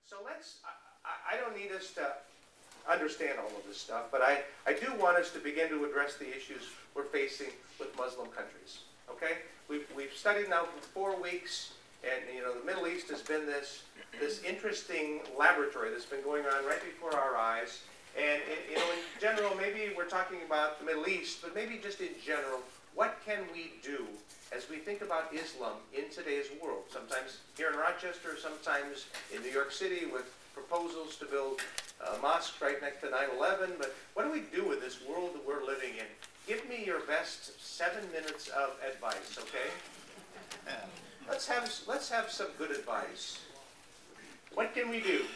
So I don't need us to understand all of this stuff, but I do want us to begin to address the issues we're facing with Muslim countries. Okay? We've studied now for 4 weeks, and you know the Middle East has been this interesting laboratory that's been going on right before our eyes. And you know, in general, maybe we're talking about the Middle East, but maybe just in general, what can we do as we think about Islam in today's world? Sometimes here in Rochester, sometimes in New York City with proposals to build a mosque right next to 9/11. But what do we do with this world that we're living in? Give me your best 7 minutes of advice, okay? Let's have some good advice. What can we do?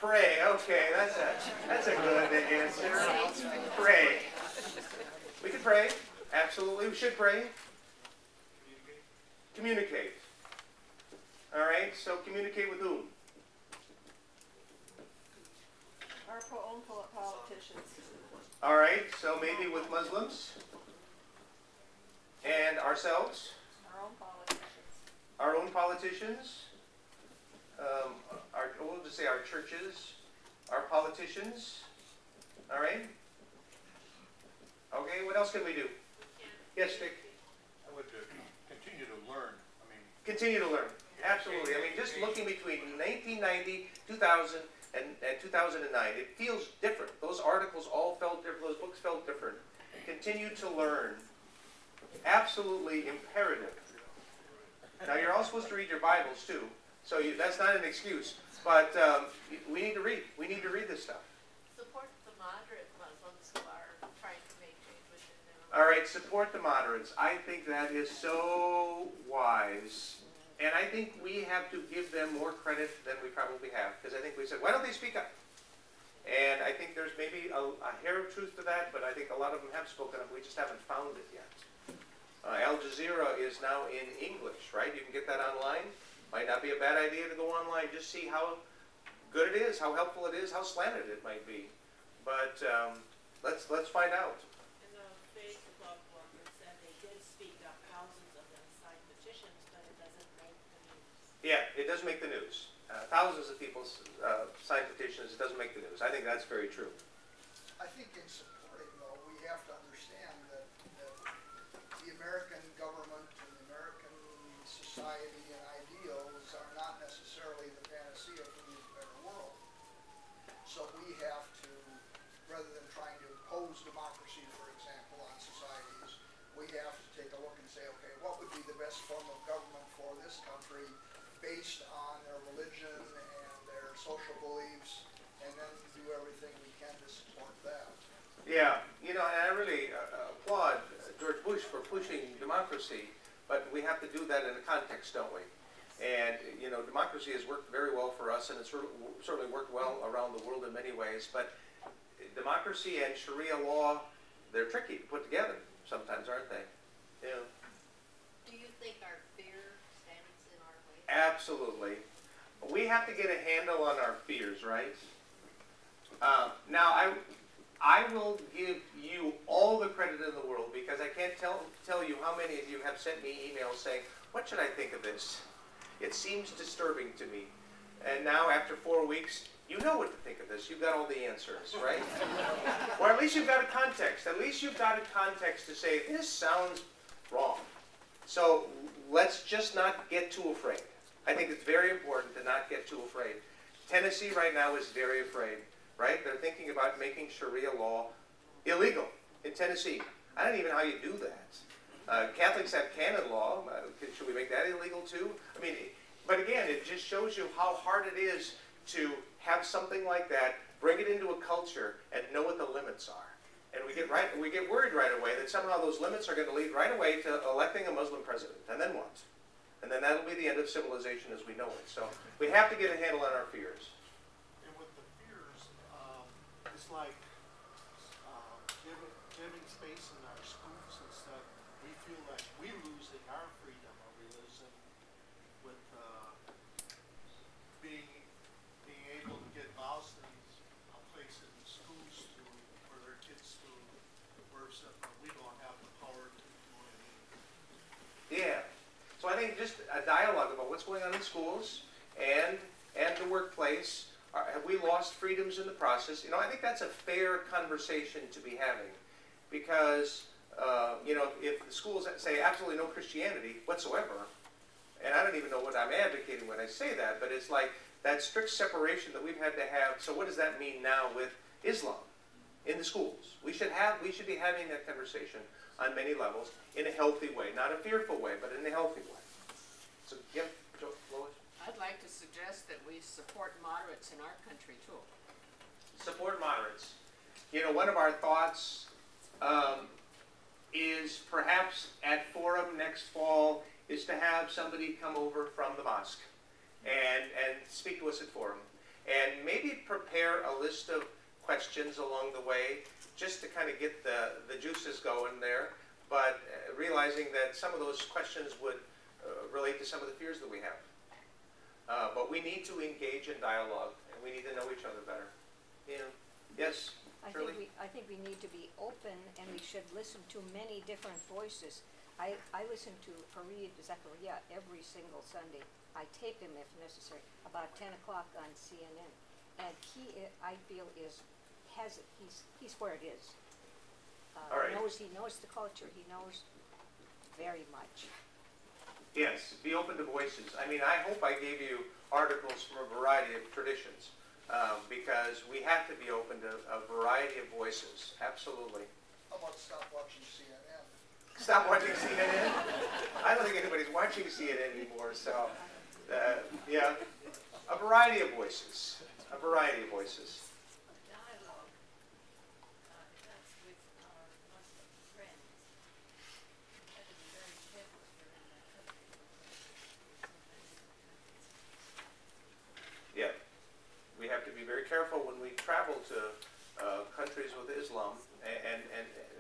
Pray. Okay, that's a good answer. Pray. We can pray. Absolutely, we should pray. Communicate. All right. So communicate with whom? Our own politicians. All right. So maybe with Muslims and ourselves. Our own politicians. Our own politicians. We'll just say our churches, our politicians. All right? Okay, what else can we do? Yes, Dick? I would continue to learn. Continue to learn. Absolutely. Just looking between 1990, 2000, and 2009, it feels different. Those articles all felt different. Those books felt different. Continue to learn. Absolutely imperative. Now, you're all supposed to read your Bibles, too. So that's not an excuse, but we need to read. We need to read this stuff. Support the moderate Muslims who are trying to make change within their All right, support the moderates. I think that is so wise. And I think we have to give them more credit than we probably have. Because I think we said, why don't they speak up? And I think there's maybe a hair of truth to that, but I think a lot of them have spoken up. We just haven't found it yet. Al Jazeera is now in English, right? You can get that online. Might not be a bad idea to go online, just see how good it is, how helpful it is, how slanted it might be. But let's find out. In the Facebook one that said they did speak up, thousands of them signed petitions, but it doesn't make the news. Yeah, it does make the news. Thousands of people sign petitions, it doesn't make the news. I think that's very true. I think in supporting, though, we have to understand that the American government and the American society and ideals are not necessarily the panacea for the better world. So we have to, rather than trying to impose democracy, for example, on societies, we have to take a look and say, okay, what would be the best form of government for this country based on their religion and their social beliefs, and then do everything we can to support that. Yeah, you know, and I really applaud George Bush for pushing democracy, but we have to do that in a context, don't we? And, you know, democracy has worked very well for us, and it's certainly worked well around the world in many ways, but democracy and Sharia law, they're tricky to put together sometimes, aren't they? Yeah. Do you think our fear stands in our way? Absolutely. We have to get a handle on our fears, right? Now, I will give you all the credit in the world because I can't tell you how many of you have sent me emails saying, what should I think of this? It seems disturbing to me. And now, after 4 weeks, you know what to think of this. You've got all the answers, right? Or at least you've got a context. At least you've got a context to say, this sounds wrong. So let's just not get too afraid. I think it's very important to not get too afraid. Tennessee right now is very afraid, right? They're thinking about making Sharia law illegal in Tennessee. I don't even know how you do that. Catholics have canon law. Should we make that illegal too? I mean, but again, it just shows you how hard it is to have something like that, bring it into a culture, and know what the limits are. And we get worried right away that somehow those limits are going to lead right away to electing a Muslim president. And then what? And then that'll be the end of civilization as we know it. So we have to get a handle on our fears. And with the fears, it's like giving space in our schools and stuff. We feel like we're losing our freedom of religion with being able to get Bosnians a place in schools for their kids to worship, but we don't have the power to do anything. what's going on in schools and the workplace. Have we lost freedoms in the process? You know, I think that's a fair conversation to be having, because you know, if the schools say absolutely no Christianity whatsoever, and I don't even know what I'm advocating when I say that, but it's like that strict separation that we've had to have. So what does that mean now with Islam in the schools? We should be having that conversation on many levels in a healthy way, not a fearful way, but in a healthy way. So, yeah, Lois? I'd like to suggest that we support moderates in our country too. Support moderates. You know, one of our thoughts is perhaps at Forum next fall is to have somebody come over from the mosque and speak to us at Forum, and maybe prepare a list of questions along the way just to kind of get the juices going there, but realizing that some of those questions would relate to some of the fears that we have. But we need to engage in dialogue, and we need to know each other better. You know, yes, Shirley? I think we need to be open, and we should listen to many different voices. I listen to Fareed Zakaria every single Sunday. I tape him if necessary, about 10 o'clock on CNN. And he, I feel, he's where it is. All right. He knows the culture. He knows very much. Yes, be open to voices. I mean, I hope I gave you articles from a variety of traditions, because we have to be open to a variety of voices. Absolutely. How about stop watching CNN? Stop watching CNN? I don't think anybody's watching CNN anymore, so, yeah. A variety of voices. A variety of voices. Dialogue, that's with our Muslim friends. We have to be very careful if you're in that country. Yeah. We have to be very careful when we travel to countries with Islam, and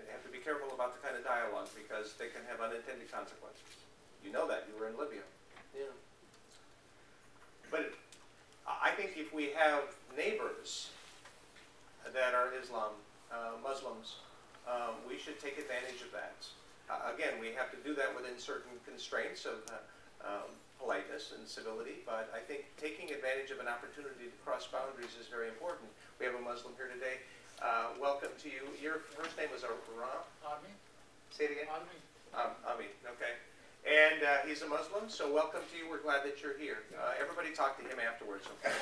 have to be careful about the kind of dialogue, because they can have unintended consequences. You know that. You were in Libya. Yeah. But I think if we have neighbors that are Muslims, we should take advantage of that. Again, we have to do that within certain constraints of politeness and civility, but I think taking advantage of an opportunity to cross boundaries is very important. We have a Muslim here today. Welcome to you. Your first name was Army? Say it again? Army. Ami, okay. And he's a Muslim, so welcome to you. We're glad that you're here. Everybody talk to him afterwards, okay?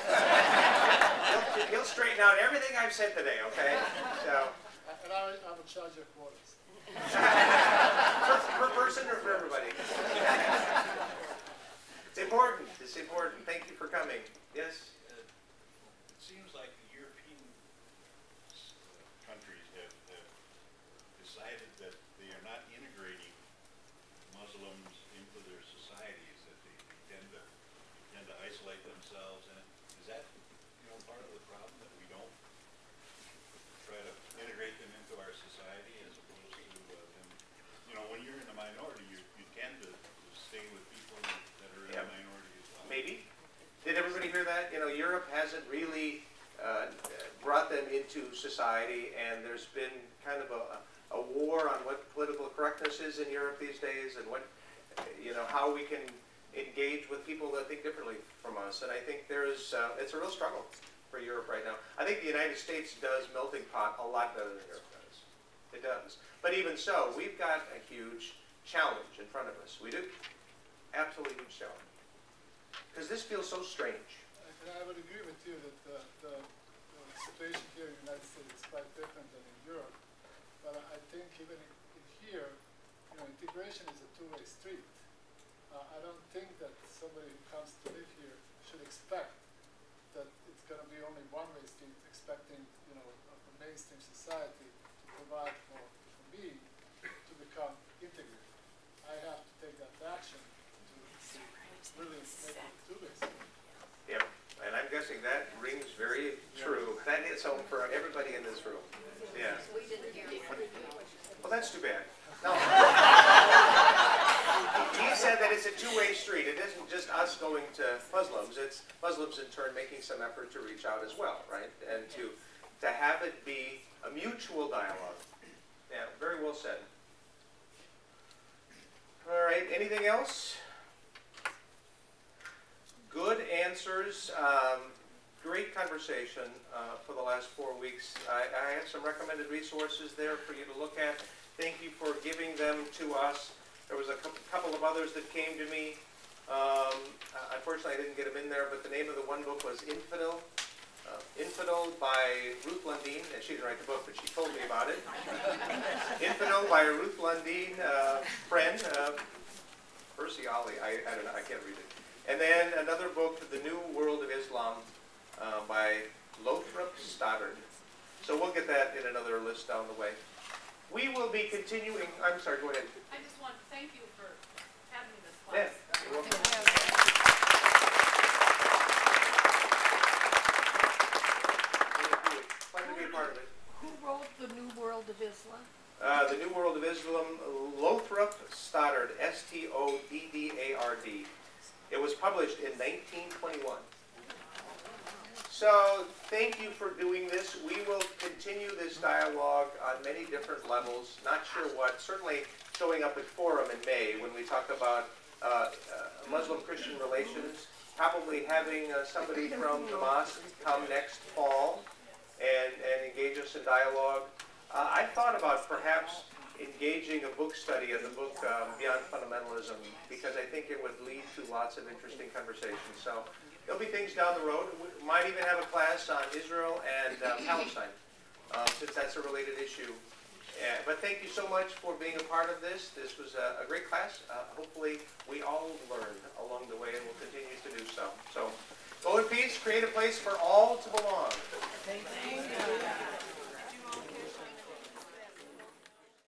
he'll straighten out everything I've said today, okay? So. And I'm in charge of quotas. Per person or for everybody? It's important. It's important. Thank you for coming. Yes? It seems like the European countries have decided that they are not integrating Muslims into their societies, that they tend to isolate themselves. And is that, part of the problem, that we don't try to integrate them into our society, as opposed to them, when you're in the minority, you tend to stay with people that are in the minority as well. Maybe. Did everybody hear that? Europe hasn't really brought them into society, and there's been kind of a war on what political correctness is in Europe these days, and what, how we can engage with people that think differently from us. And I think it's a real struggle for Europe right now. I think the United States does melting pot a lot better than Europe does. It does. But even so, we've got a huge challenge in front of us. We do. Absolutely huge challenge. Because this feels so strange. And I would agree with you that the situation here in the United States is quite different than in Europe. But I think even in here, integration is a two-way street. I don't think that somebody who comes to live here should expect that it's going to be only one-way street, expecting a mainstream society to provide for me to become integrated. I have to take that action to really make it two-way street. Yeah, and I'm guessing that rings very true. That hits home for everybody in this room. Yeah. Well, that's too bad. No. He said that it's a two-way street. It isn't just us going to Muslims. It's Muslims in turn making some effort to reach out as well, right? And to have it be a mutual dialogue. Yeah, very well said. All right, anything else? Good answers. Great conversation for the last 4 weeks. I have some recommended resources there for you to look at. Thank you for giving them to us. There was a couple of others that came to me. Unfortunately, I didn't get them in there, but the name of the one book was Infidel. Infidel by Ruth Lundeen, and she didn't write the book, but she told me about it. Infidel by Ruth Lundeen, friend, Percy Ali, I don't know, I can't read it. And then another book, The New World of Islam, by Lothrop Stoddard. So we'll get that in another list down the way. We will be continuing, I'm sorry, go ahead. I just want to thank you for having this Yeah, class. you're welcome. Fun to be a part of it. Who wrote The New World of Islam? The New World of Islam, Lothrop Stoddard, S-T-O-D-D-A-R-D. It was published in 1921. So, thank you for doing this. We will continue this dialogue on many different levels. Not sure what. Certainly showing up at Forum in May when we talk about Muslim-Christian relations. Probably having somebody from the mosque come next fall and engage us in dialogue. I thought about perhaps engaging a book study of the book Beyond Fundamentalism, because I think it would lead to lots of interesting conversations. So there'll be things down the road. We might even have a class on Israel and Palestine, since that's a related issue. But thank you so much for being a part of this. This was a great class. Hopefully we all learned along the way and will continue to do so. So go in peace, create a place for all to belong. Thank you.